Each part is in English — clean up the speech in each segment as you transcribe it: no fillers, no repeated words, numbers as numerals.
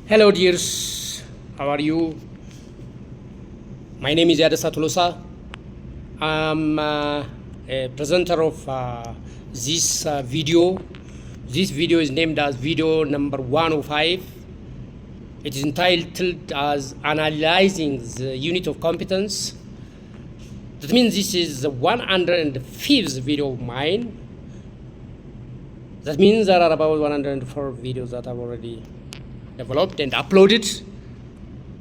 Hello dears, how are you? My name is Yadasa Tolosa. I'm a presenter of this video. This video is named as video number 105. It is entitled as Analyzing the Unit of Competence. That means this is the 105th video of mine. That means there are about 104 videos that I've already developed and uploaded.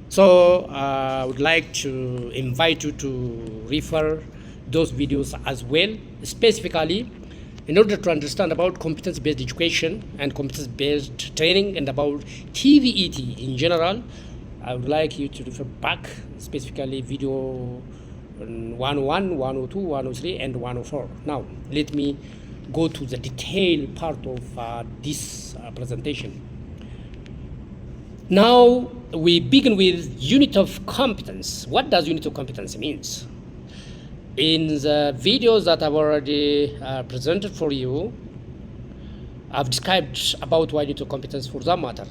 So I would like to invite you to refer those videos as well, specifically in order to understand about competence-based education and competence-based training and about TVET in general. I would like you to refer back, specifically video 101, 102, 103, and 104. Now, let me go to the detailed part of this presentation. Now, we begin with unit of competence. What does unit of competence means? In the videos that I've already presented for you, I've described about what unit of competence for that matter.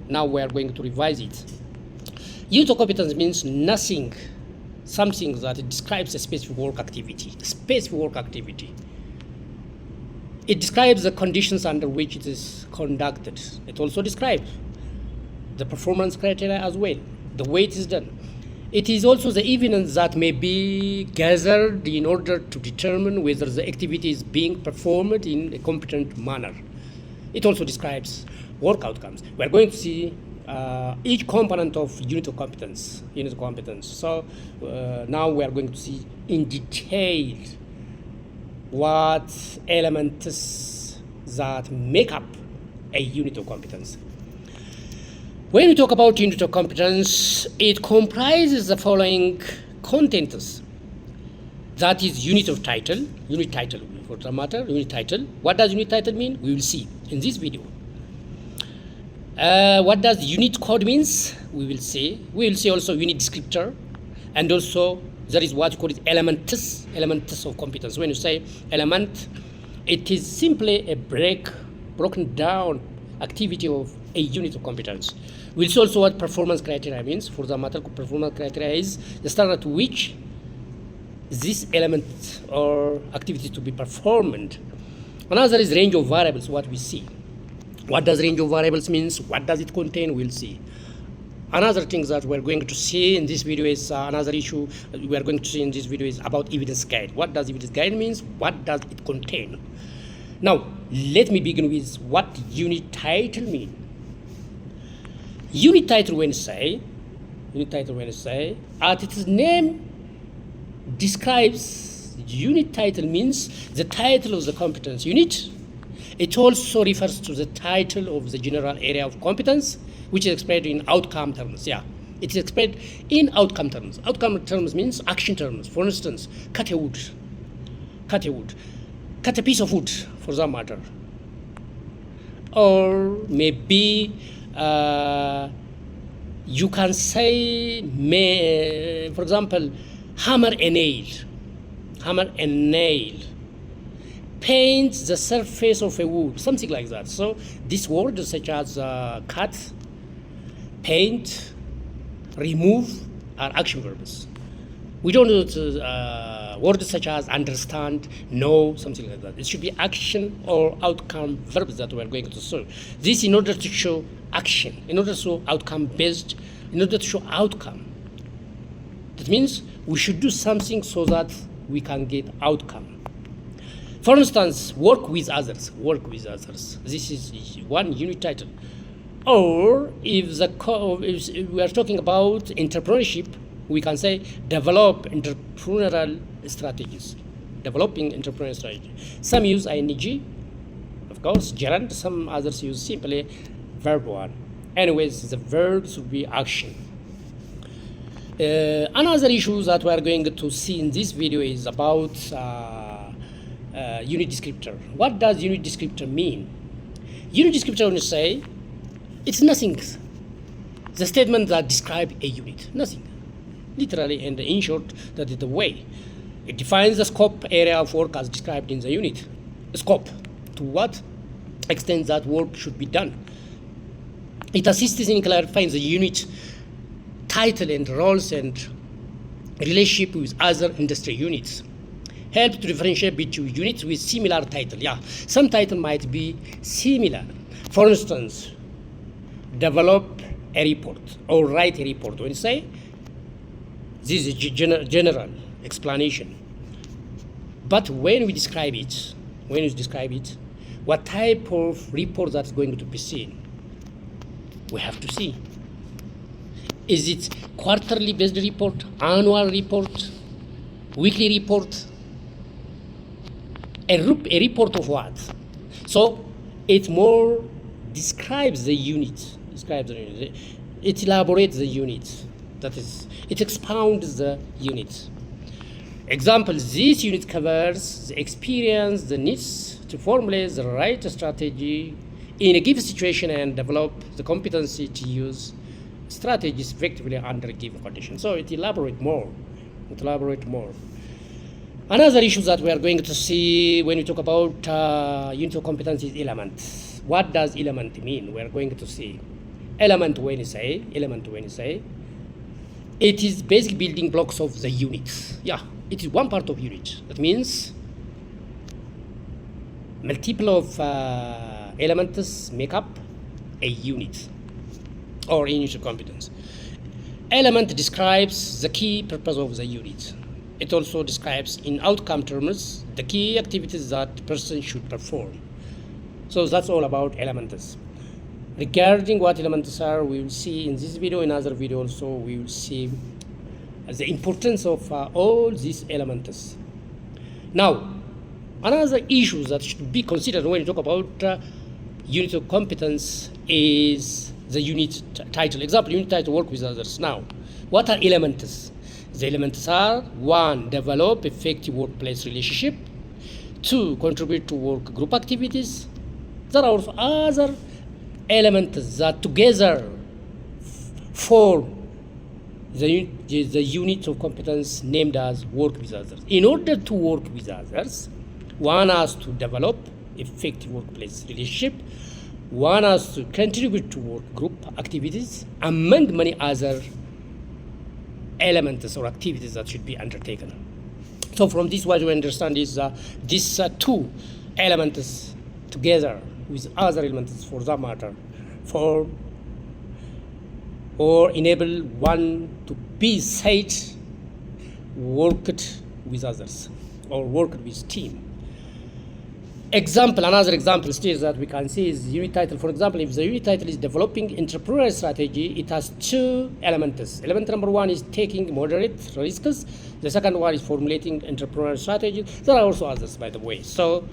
Now we are going to revise it. Unit of competence means something that describes a specific work activity. It describes the conditions under which it is conducted. It also describes the performance criteria as well, the way it is done. It is also the evidence that may be gathered in order to determine whether the activity is being performed in a competent manner. It also describes work outcomes. We are going to see each component of unit of competence. So now we are going to see in detail what elements that make up a unit of competence. When we talk about unit of competence, it comprises the following contents. That is unit title for the matter, unit title. What does unit title mean? We will see in this video. What does unit code means? We will see. We will see also unit descriptor, and also there is what you call it elements of competence. When you say element, it is simply a broken down activity of a unit of competence. We'll see also what performance criteria means. For the matter, performance criteria is the standard to which this element or activity to be performed. Another is range of variables, what we see. What does range of variables means? What does it contain? We'll see. Another thing that we're going to see in this video is another issue we are going to see in this video is about evidence guide. What does evidence guide means? What does it contain? Now, let me begin with what unit title means. Unit title, when you say, at its name describes, unit title means the title of the competence unit. It also refers to the title of the general area of competence, which is expressed in outcome terms. Yeah, it is expressed in outcome terms. Outcome terms means action terms. For instance, cut a piece of wood, for that matter. Or maybe you can say, for example, hammer a nail, paint the surface of a wood, something like that. So these words such as cut, paint, remove are action verbs. We don't use words such as understand, know, something like that. It should be action or outcome verbs that we are going to see. This in order to show action, in order to show outcome based, in order to show outcome. That means we should do something so that we can get outcome. For instance, work with others. This is one unit title. Or if we are talking about entrepreneurship, we can say developing entrepreneurial strategies. Some use ing, of course, gerund. Some others use simply verb one. Anyways, the verb should be action. Another issue that we are going to see in this video is about unit descriptor. What does unit descriptor mean? Unit descriptor, when you say, it's nothing. The statement that describes a unit, nothing. Literally, and in short, that is the way. It defines the scope area of work as described in the unit. Scope, to what extent that work should be done. It assists in clarifying the unit title and roles and relationship with other industry units. Help to differentiate between units with similar title. Yeah, some title might be similar. For instance, develop a report or write a report. When you say this is general explanation, but when we describe it, what type of report that is going to be seen, we have to see. Is it quarterly based report, annual report, weekly report? A report of what? So it more describes the unit. It elaborates the unit. That is, it expounds the unit. Example: this unit covers the experience, the needs to formulate the right strategy in a given situation and develop the competency to use strategies effectively under a given condition. So it elaborates more. Another issue that we are going to see when we talk about unit of competence is element. What does element mean? We are going to see element when you say, it is basic building blocks of the unit. Yeah, it is one part of unit. That means multiple of elements make up a unit or a unit of competence. Element describes the key purpose of the unit. It also describes in outcome terms the key activities that person should perform. So that's all about elements. Regarding what elements are, we will see in this video. In other video also, we will see the importance of all these elements. Now, another issue that should be considered when you talk about unit of competence is the unit title. Example: unit title, work with others. Now, what are elements? The elements are: 1, develop effective workplace relationship; 2, contribute to work group activities. There are also other elements that together form the unit of competence named as work with others. In order to work with others, one has to develop effective workplace relationship, one has to contribute to work group activities, among many other elements or activities that should be undertaken. So from this, what we understand is these two elements together with other elements, for that matter, form or enable one to be said worked with others or worked with team. Another example still that we can see is unit title. For example, if the unit title is developing entrepreneurial strategy, it has two elements. Element number 1 is taking moderate risks. The second one is formulating entrepreneurial strategy. There are also others, by the way. So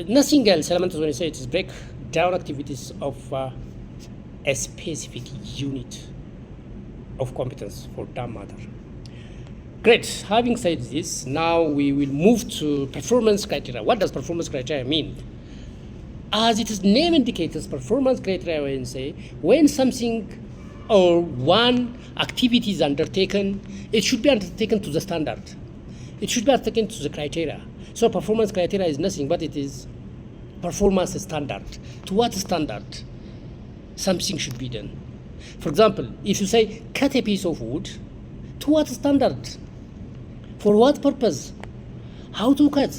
nothing else. Elements, when you say it, is break down activities of a specific unit of competence for that matter. Great. Having said this, now we will move to performance criteria. What does performance criteria mean? As its name indicates, performance criteria, when say when something or one activity is undertaken, it should be undertaken to the standard. It should be undertaken to the criteria. So performance criteria is nothing but it is performance standard. To what standard something should be done? For example, if you say cut a piece of wood, to what standard? For what purpose? How to cut?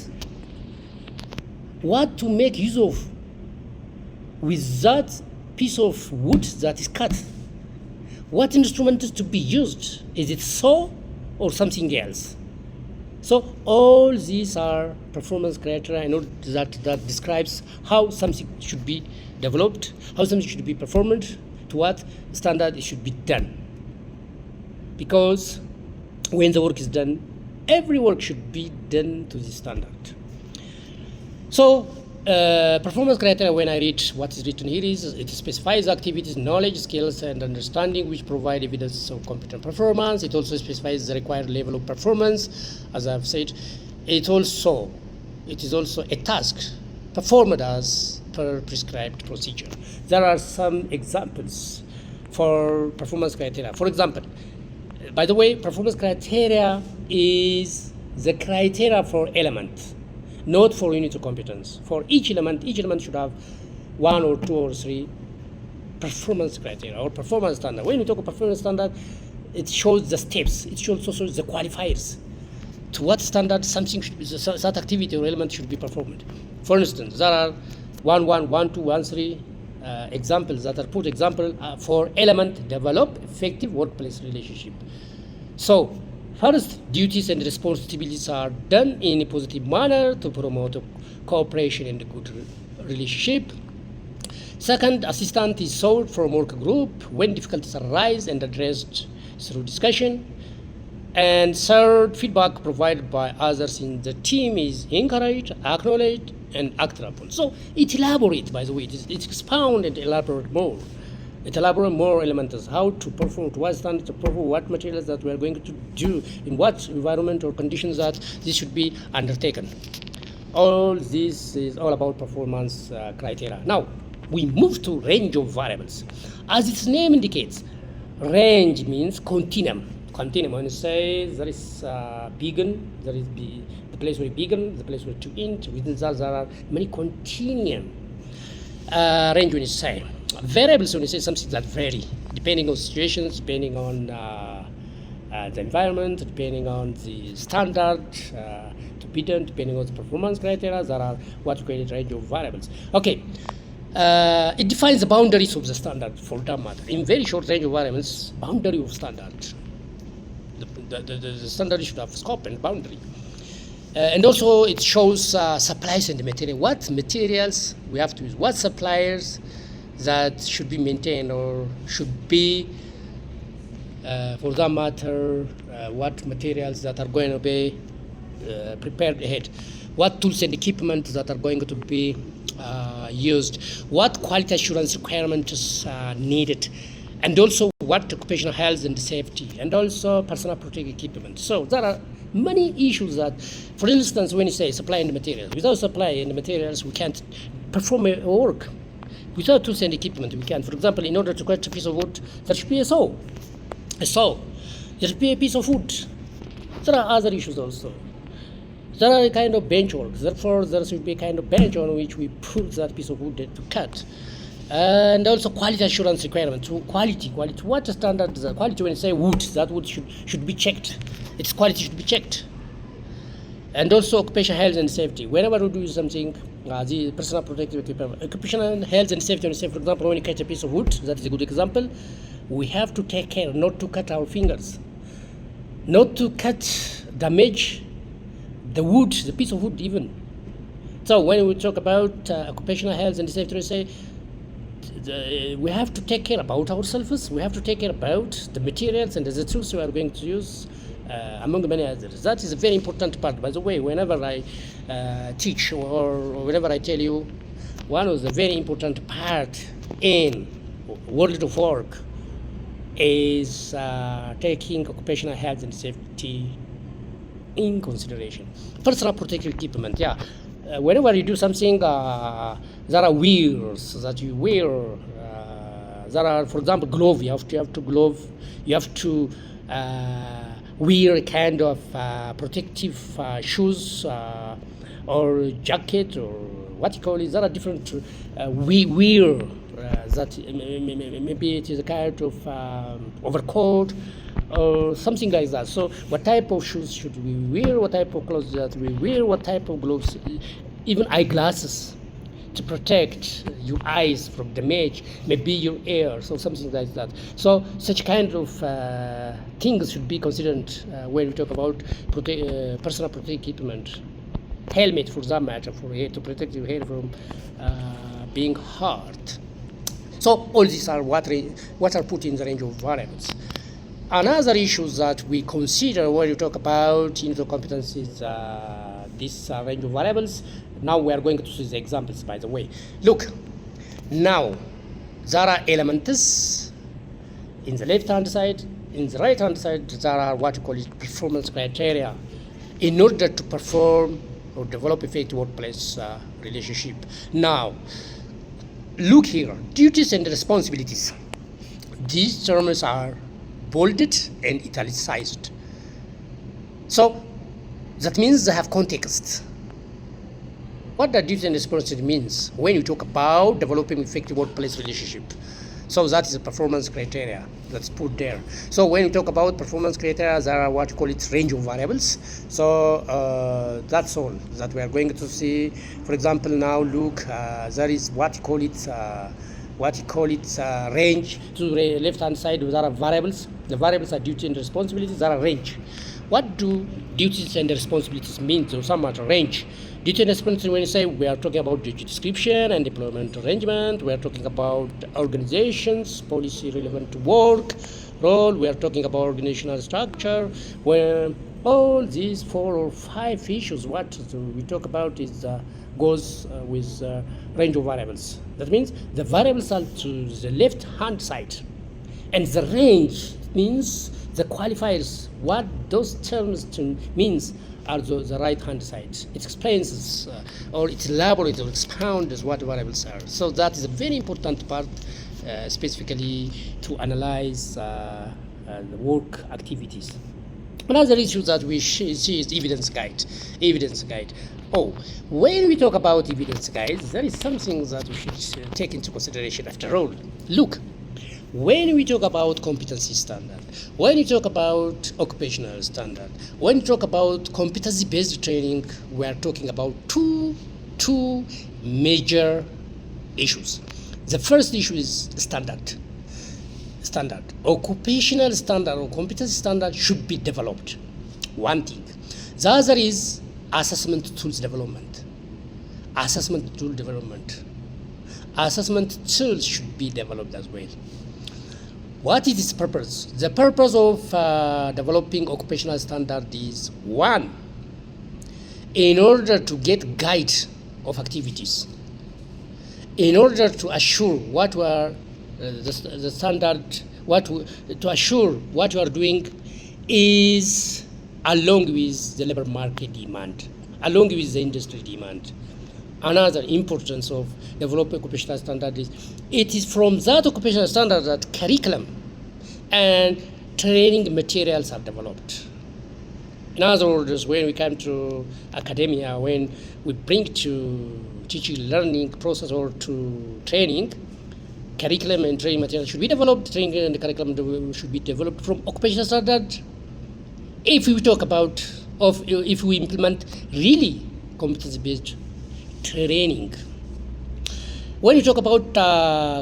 What to make use of with that piece of wood that is cut? What instrument is to be used? Is it saw or something else? So all these are performance criteria. I know that describes how something should be developed, how something should be performed, to what standard it should be done. Because when the work is done, every work should be done to this standard. So performance criteria, when I read what is written here, is it specifies activities, knowledge, skills, and understanding which provide evidence of competent performance. It also specifies the required level of performance. As I've said, it is also a task performed as per prescribed procedure. There are some examples for performance criteria. For example, by the way, performance criteria is the criteria for element, not for unit of competence. For each element should have 1 or 2 or 3 performance criteria or performance standard. When we talk about performance standard, it shows the steps. It shows also the qualifiers. To what standard something should be, that activity or element should be performed. For instance, there are 1, 1, 1, 2, 1, 3 examples that are put example for element develop effective workplace relationship. So first, duties and responsibilities are done in a positive manner to promote cooperation and good relationship. Second, assistance is sought from work group when difficulties arise and addressed through discussion. And third, feedback provided by others in the team is encouraged, acknowledged, and acted upon. So it elaborates, by the way, it expound and elaborate more. It elaborate more elements, how to perform, to what standard to perform, what materials that we are going to do, in what environment or conditions that this should be undertaken. All this is all about performance criteria. Now, we move to range of variables. As its name indicates, range means continuum. Continuum, when you say there is begin, there is the place where you begin, the place where to end. Within that, there are many continuum. Range, when you say variables, when you say something that vary depending on situations, depending on the environment, depending on the standard to be done, depending on the performance criteria, there are what we call a range of variables. Okay. It defines the boundaries of the standard for that matter. In very short range of variables, boundary of standard. The standard should have scope and boundary. And also it shows supplies and material. What materials we have to use, what suppliers that should be maintained or should be, for that matter, what materials that are going to be prepared ahead, what tools and equipment that are going to be used, what quality assurance requirements needed, and also what occupational health and safety, and also personal protective equipment. So there are many issues that, for instance, when you say supply and materials, without supply and materials, we can't perform a work. Without tools and equipment, we can't. For example, in order to cut a piece of wood, there should be a saw. A saw. There should be a piece of wood. There are other issues also. There are a kind of bench work. Therefore, there should be a kind of bench on which we put that piece of wood to cut. And also quality assurance requirements. So quality. What standard is that? Quality, when you say wood, that wood should be checked. Its quality should be checked. And also occupational health and safety. Whenever we do something, the personal protective equipment, occupational health and safety, when you say, for example, when you cut a piece of wood, that is a good example, we have to take care not to cut our fingers, not to damage the wood, the piece of wood even. So when we talk about occupational health and safety, we say we have to take care about ourselves, we have to take care about the materials and the tools we are going to use, among many others. That is a very important part. By the way, whenever I teach or whenever I tell you, one of the very important part in world of work is taking occupational health and safety in consideration. Personal protective equipment, yeah. Whenever you do something, there are wears that you wear. There are, for example, glove. You have to glove. You have to wear a kind of protective shoes or jacket or what you call it. There are different wear that maybe it is a kind of overcoat or something like that. So what type of shoes should we wear, what type of clothes that we wear, what type of gloves, even eyeglasses to protect your eyes from damage, maybe your ear, so something like that. So such kind of things should be considered when we talk about personal protective equipment. Helmet, for that matter, for hair, to protect your hair from being hurt. So all these are what are put in the range of variables. Another issue that we consider when you talk about individual competencies, this range of variables. Now we are going to see the examples, by the way. Look, now there are elements in the left-hand side. In the right-hand side, there are what you call it performance criteria in order to perform or develop effective workplace relationship. Now, look here, duties and responsibilities. These terms are bolded and italicized. So that means they have context. What the duties and responsibility means when you talk about developing effective workplace relationship. So that is a performance criteria that's put there. So when we talk about performance criteria, there are what you call it range of variables. So that's all that we are going to see. For example, now look, there is what you call it range. To the left hand side, there are variables. The variables are duty and responsibilities. There are range. What do duties and responsibilities mean? So some matter range. Duty and responsibility, when you say we are talking about duty description and deployment arrangement, we are talking about organizations, policy relevant to work, role, we are talking about organizational structure, where all these 4 or 5 issues, what we talk about is goes with range of variables. That means the variables are to the left hand side, and the range means the qualifiers, what those terms means are the right hand side. It explains or it elaborates or expounds what variables are. So that is a very important part, specifically to analyze the work activities. Another issue that we see is evidence guide. When we talk about evidence guides, there is something that we should take into consideration after all. Look, when we talk about competency standard, when we talk about occupational standard, when we talk about competency-based training, we are talking about two major issues. The first issue is standard. Occupational standard or competency standard should be developed. One thing. The other is assessment tools development. Assessment tools should be developed as well. What is its purpose? The purpose of developing occupational standard is, one, in order to get guide of activities, in order to assure what were the standard, to assure what you are doing is along with the labor market demand, along with the industry demand. Another importance of developing occupational standard is it is from that occupational standard that curriculum and training materials are developed. In other words, when we come to academia, when we bring to teaching learning process or to training, curriculum and training materials should be developed. Training and curriculum should be developed from occupational standard. If we talk about if we implement really competency-based training. When you talk about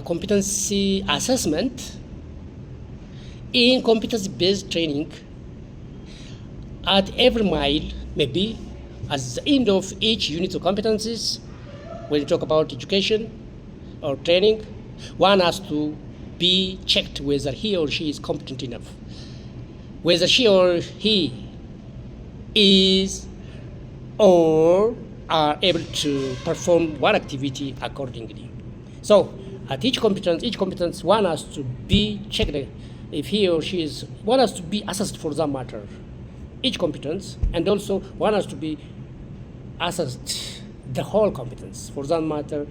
competency assessment, in competency-based training, at every mile, maybe at the end of each unit of competencies, when you talk about education or training, one has to be checked whether he or she is competent enough, whether she or he is or are able to perform one activity accordingly. So at each competence, one has to be checked if he or she is, one has to be assessed for that matter, each competence, and also one has to be assessed the whole competence for that matter,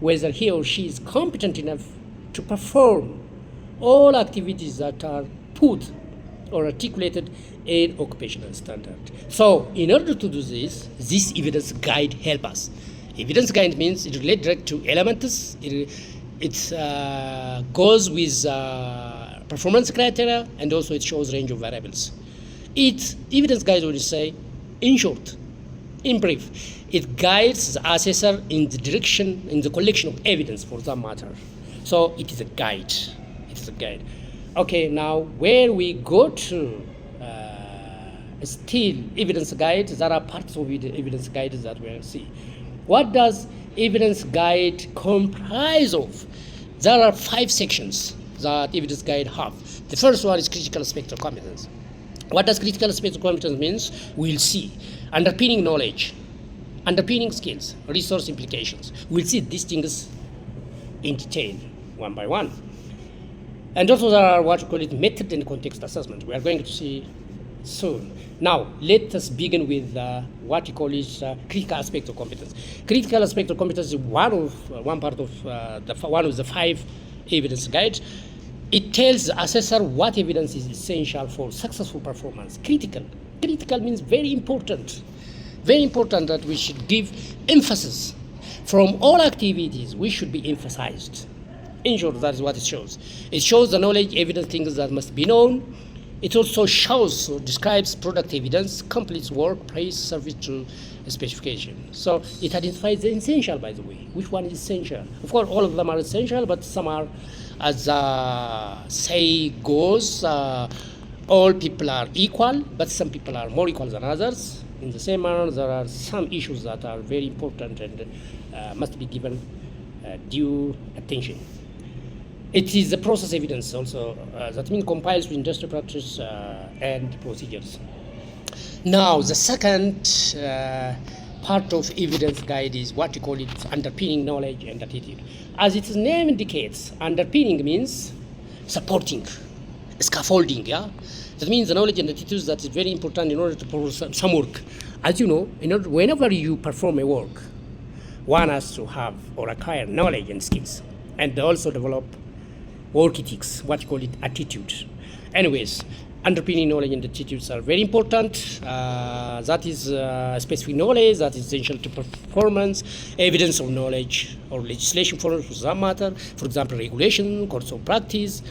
whether he or she is competent enough to perform all activities that are put or articulated in occupational standard. So in order to do this evidence guide help us. Evidence guide means it relates direct to elements. It goes with performance criteria, and also it shows range of variables. It's evidence guide, when you say, in short, in brief, it guides the assessor in the direction, in the collection of evidence for that matter. So it is a guide. Okay, now where we go to still evidence guide, there are parts of the evidence guide that we will see. What does evidence guide comprise of? There are 5 sections that evidence guide have. The first one is critical aspect of competence. What does critical aspect of competence means? We'll see underpinning knowledge, underpinning skills, resource implications. We'll see these things in detail, one by one. And also there are what we call it method and context assessment. We are going to see soon. Now, let us begin with what we call is critical aspect of competence. Critical aspect of competence is one part of one of the 5 evidence guides. It tells the assessor what evidence is essential for successful performance. Critical means very important. Very important that we should give emphasis. From all activities, we should be emphasized. In short, that is what it shows. It shows the knowledge, evidence, things that must be known. It also shows or describes product evidence, completes work, price, service to a specification. So it identifies the essential, by the way. Which one is essential? Of course, all of them are essential, but some are, as say goes, all people are equal, but some people are more equal than others. In the same manner, there are some issues that are very important and must be given due attention. It is the process evidence also, that means compiles with industry practice and procedures. Now, the second part of evidence guide is what you call it underpinning knowledge and attitude. As its name indicates, underpinning means supporting, scaffolding, yeah? That means the knowledge and attitudes that is very important in order to perform some work. As you know, whenever you perform a work, one has to have or acquire knowledge and skills, and also develop work ethics, what you call it attitude. Anyways, underpinning knowledge and attitudes are very important. That is specific knowledge that is essential to performance, evidence of knowledge or legislation for that matter, for example, regulation, course of practice,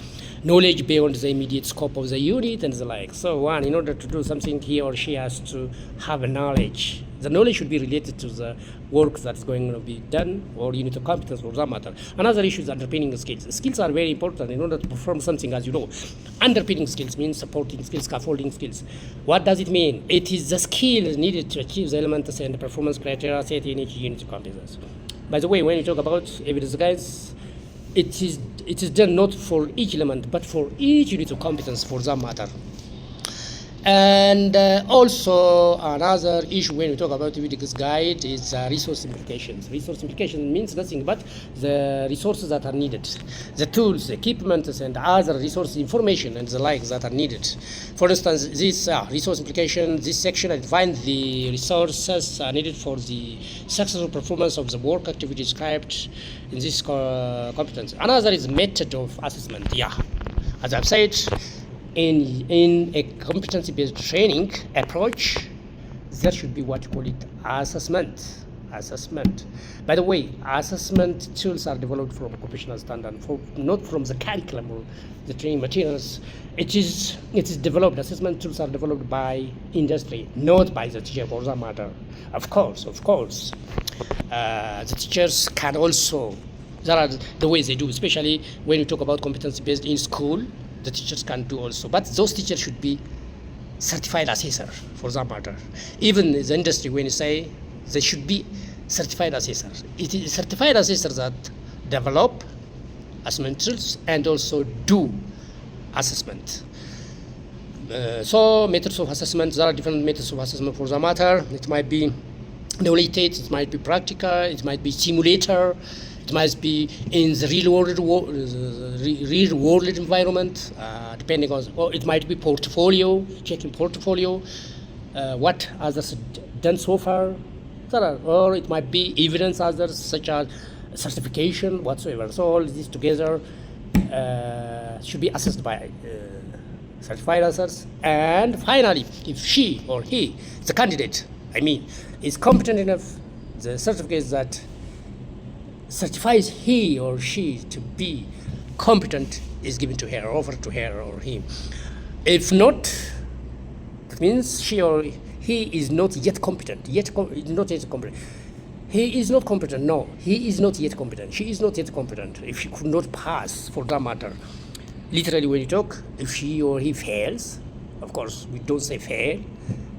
knowledge beyond the immediate scope of the unit and the like. So one, in order to do something, he or she has to have a knowledge. The knowledge should be related to the work that is going to be done or unit of competence for that matter. Another issue is underpinning skills. Skills are very important in order to perform something, as you know. Underpinning skills means supporting skills, scaffolding skills. What does it mean? It is the skill needed to achieve the elements and the performance criteria set in each unit of competence. By the way, when you talk about evidence guides, it is done not for each element, but for each unit of competence for that matter. And also another issue when we talk about evidence guide is resource implications. Resource implication means nothing but the resources that are needed, the tools, the equipment, and other resource information and the like that are needed. For instance, this resource implication, this section defines the resources needed for the successful performance of the work activity described in this competence. Another is method of assessment. Yeah, as I've said, in a competency-based training approach, there should be what you call it assessment. By the way, assessment tools are developed from occupational standard, not from the curriculum or the training materials. It is developed. Assessment tools are developed by industry, not by the teacher for that matter. Of course, the teachers can also. That are the ways they do, especially when you talk about competency-based in school. The teachers can do also, but those teachers should be certified assessor for that matter. Even the industry, when you say they should be certified assessor, it is certified assessors that develop assessment tools and also do assessment. So methods of assessment, there are different methods of assessment for that matter. It might be qualitative, it might be practical, it might be simulator. It must be in the real world environment, depending on, or it might be portfolio, checking portfolio, what others done so far, or it might be evidence others such as certification, whatsoever. So all these together should be assessed by certified assessors. And finally, if she or he, the candidate, is competent enough, the certificate that certifies he or she to be competent is given to her, offered to her or him. If not, that means she or he is not yet competent. He is not competent. No, he is not yet competent. She is not yet competent. If she could not pass, for that matter, literally when you talk, if she or he fails, of course we don't say fail,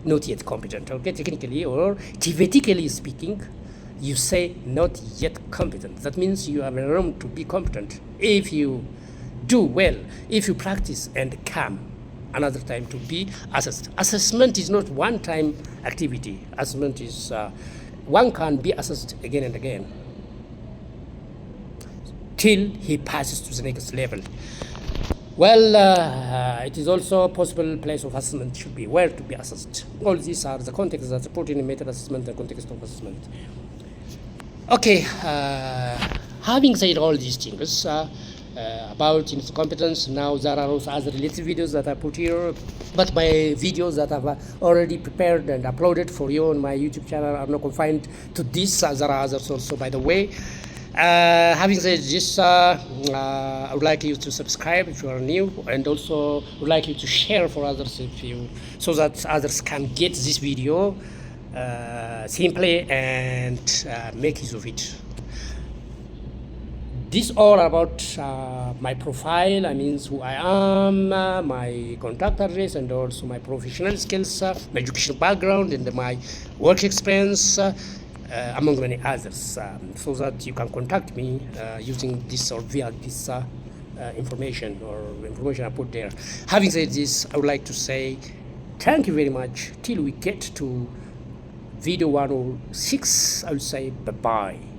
not yet competent. Okay, technically or theoretically speaking, you say not yet competent. That means you have a room to be competent if you do well, if you practice and come another time to be assessed. Assessment is not one-time activity. Assessment is, one can be assessed again and again till he passes to the next level. Well, it is also possible place of assessment should be where to be assessed. All these are the contexts that support in method assessment and context of assessment. Okay, having said all these things about competence, now there are also other related videos that I put here, but my videos that I've already prepared and uploaded for you on my YouTube channel are not confined to this. There are others also, by the way. Having said this, I would like you to subscribe if you are new, and also would like you to share for others if you, so that others can get this video simply and make use of it. This all about my profile. I mean who I am, my contact address, and also my professional skills, my educational background, and my work experience. Among many others, so that you can contact me using this or via this information I put there. Having said this, I would like to say thank you very much till we get to video 106. I would say bye-bye.